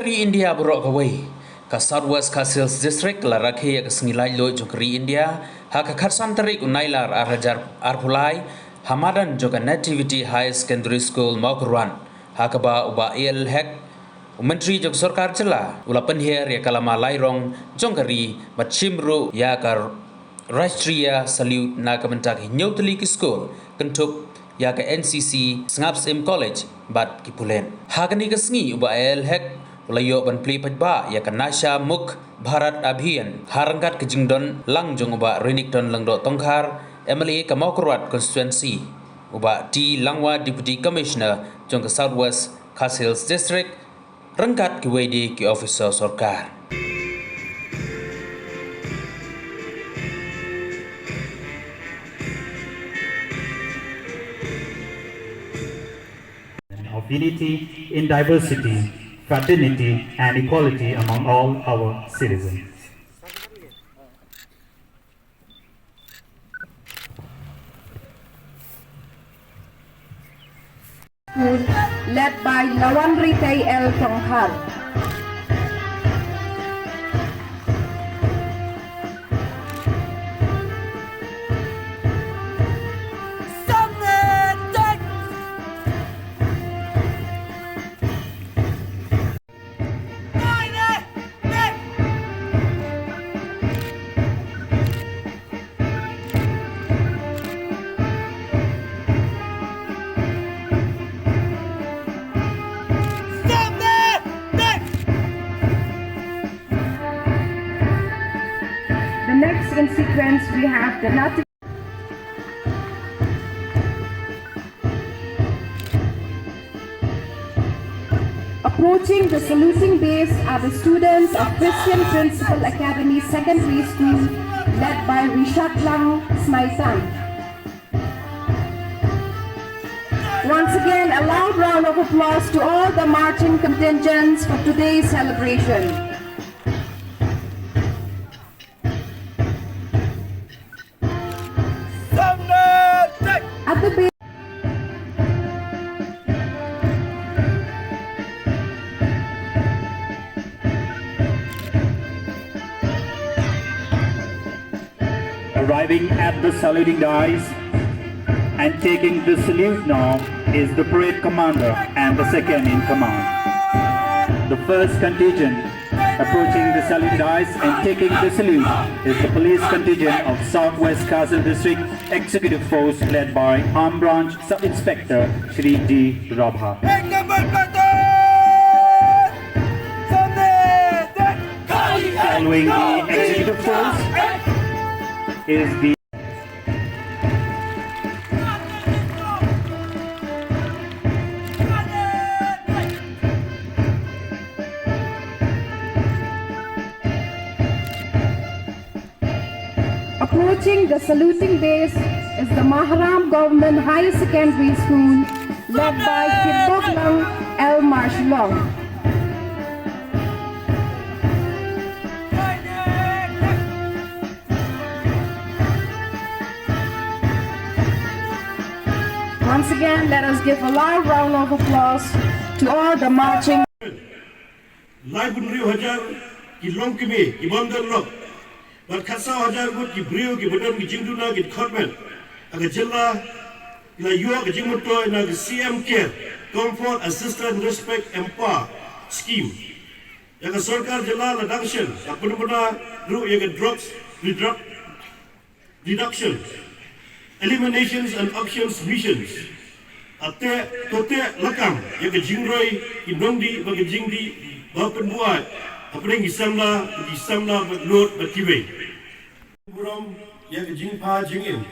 Jongkari India baroh kawai ka South West Khasi Hills District la rakhe ya kesengilai lo Jongkari India ha ka kharsan tarik unailar arhajar arpulai hamadan joka Nativity High Secondary School Maukeruan ha ka ba uba el hek Menteri Jog Sarkar Jela ula penher ya kalama lairong Jongkari machimru ya ka Rashtriya Salute na ka mentak nyotli ki school kentup ya ke NCC Snaps im College bat kipulen hagani kesngi uba el hek layo ban pli pajba ya ke Nasha Muk Bharat Abhiyan Ryngkat ke jingdon langjong uba Ryngkat langdo tongkhar MLA ke Maukeruat constituency uba T Langwa Deputy Commissioner jong ke South West Khasi Hills District Ryngkat ki wedi ki officer sarkar of unity in diversity, fraternity and equality among all our citizens. Led by Lawan Ritay L. Tonghar. Next in sequence we have the Nativity. Approaching the saluting base are the students of Christian Principal Academy Secondary School led by Rishat Lang Smaitan. Once again, a loud round of applause to all the marching contingents for today's celebration. At the base, Arriving at the saluting dice and taking the salute now is the parade commander and the second in command. The first contingent approaching the saluting dice and taking the salute is the police contingent of South West Khasi District Executive Force led by Arm Branch Sub-Inspector Shri D. Rabha. Following the Executive Force is the approaching the saluting base is the Maharam Government High Secondary School led by Kibok Lang L. Marshallong. Once again, let us give a loud round of applause to all the marching. Live Rio Hajar, ki long kimi, ki bandar lok. But Khasa Hajar gut ki brio ki badam ki jingduna ki khotmen. Aga jilla la yuwa ki jingmuto na ki CM Care, Comfort, Assistance, Respect, Empower scheme. Yaga sarkar jilla la dangshan, apuna ru yaga drugs, reduction, eliminations and options missions. Ate tote lakam yaga jingroi ki nongdi bagi jingdi bapen buat. Apring isamla lord batiwe. Buram yang jingpa jingin,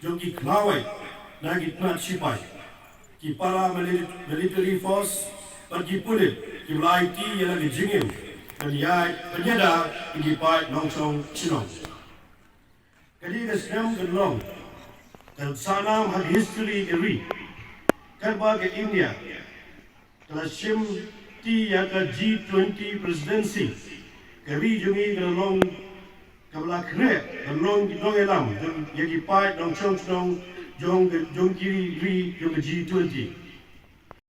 jogi klawai, nagi tnat sipai. Ki para military force, bagi pulit, ki laiti yang lagi jingin, kaliai penyada ki pai longsong chinong. Kali kesem gelong, kan sanam had history eri, kan bagi India, kalashim Ti yaga G20 presidency kari jungi galong kabla kre galong elam yagi pai dong chong jong kiri ri yung G20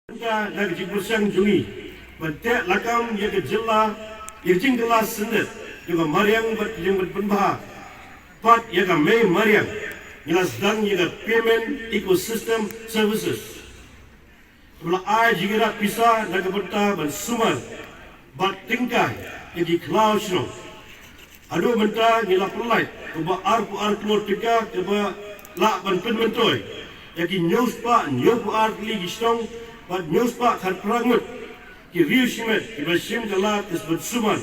Kita nak jipusang jungi Bete lakam ya ke jilla ya jingla sendet juga mariang bat yang berbenbah pat ya ke me mariang ngilas dan ya ke payment ecosystem services bila ai jigira pisa na ke beta ban suman bat tingkai ya di cloud sno adu benta ngila pelai ke ba ar keluar tiga ke ba la ban penmentoy ya ki news pa ar li gistong bat news pa khat pragmut ki riushimet ki bashim galat is bersuman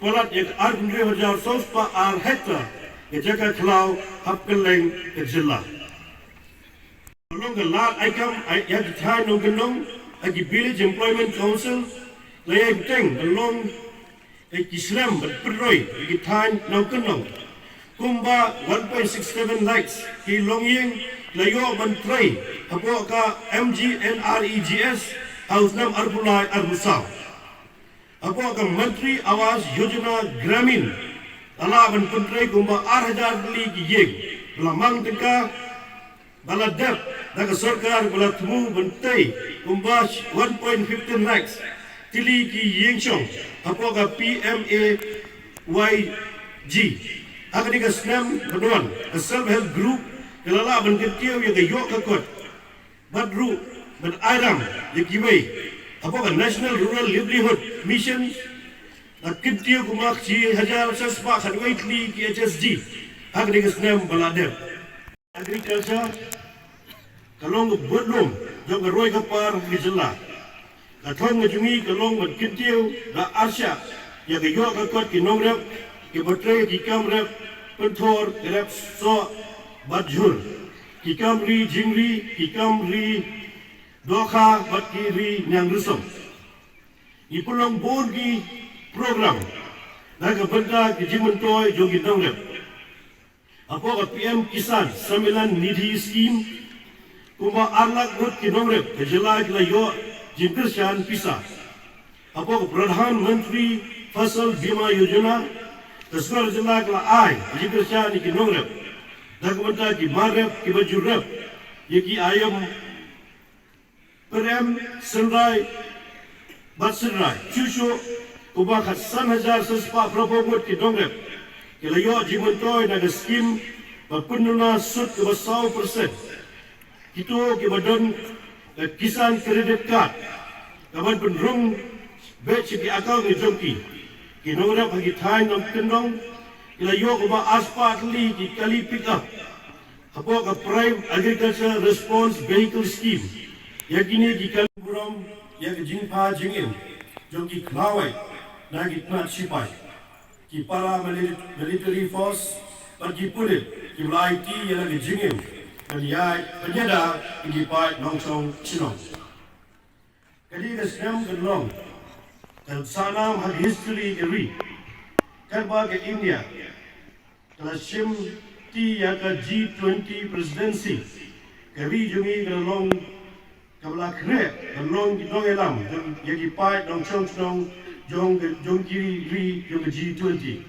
polat yang ardri hajar sos pa ar hektar ke jaga klau hapkeleng ke jilla long galat aikam ya di thai no gendong agi village employment council lay teng long ki islam berperoi ki thai no gendong kumba 1.67 lakhs ki longyeng layo ban trai apo ka MGNREGS House Nam Arbulai Arbusau. Apa akan Menteri Awas Yojana Gramin Ala ban Penteri Gumba 8,000 beli giyeng Belamang tengka Baladep Daga Sarkar Bala Temu Bentai Gumba 1.15 lakhs Tili giyeng Chong Apa akan PMAYG Akan ika senam Benuan Self-Help Group Kelala ban Ketiau yang gayok kakot Badru dan Airam yang kiwai apakah National Rural Livelihood Mission Ketiau kumak si hajar sespak hadwai tli ki HSG hak dengan senam baladem agriculture kalong bedlom jong roi kapar hijla katong ngajungi kalong bad ketiau da arsya yang gayok kakot ki nongrep ki batre ki kamrep pentor rep so badjur ki kamri jingri ki kamri Doha Bakiri Nyang Rusum. Ipulang borgi program. Naga benda kejimentoy jogi dongrep. Apa PM Kisan Samilan Nidhi Scheme. Kuma arlak rut ki dongrep. Kejelai layo jimkershan pisa. Apa Pradhan Menteri Fasal Bima Yojana. Kesuar jelai la ai jimkershan ki dongrep. Naga benda ki marep ki baju rep. Yeki ayam Perem Senrai Batsenrai Chusho Kubakat 1,000 sespak propomut ki dongrep Kilayo jimentoy naga skim Berpenuna sud ke 100% Kita ke badan Kisan Credit Card Kawan penrung Batch ki akal ni jongki Ki dongrep hagi thai nam kendong Kilayo kuba aspa atli ki kali pick up Apa ke Prime Agriculture Response Vehicle Scheme yang kini di Kaliburam yang jingpa jingin jom ki klawai na ki tnat sipai ki para military force bagi pulit ki IT yang lagi jingin dan yai penyada ki pai nongsong chinong kali kesem gelong dan sanam hak history ri kan bagi India telah sim ti yang G20 presidency kali jungi gelong Kabla kene long di dong elam yang di pai dong chong jong kiri ri jong G20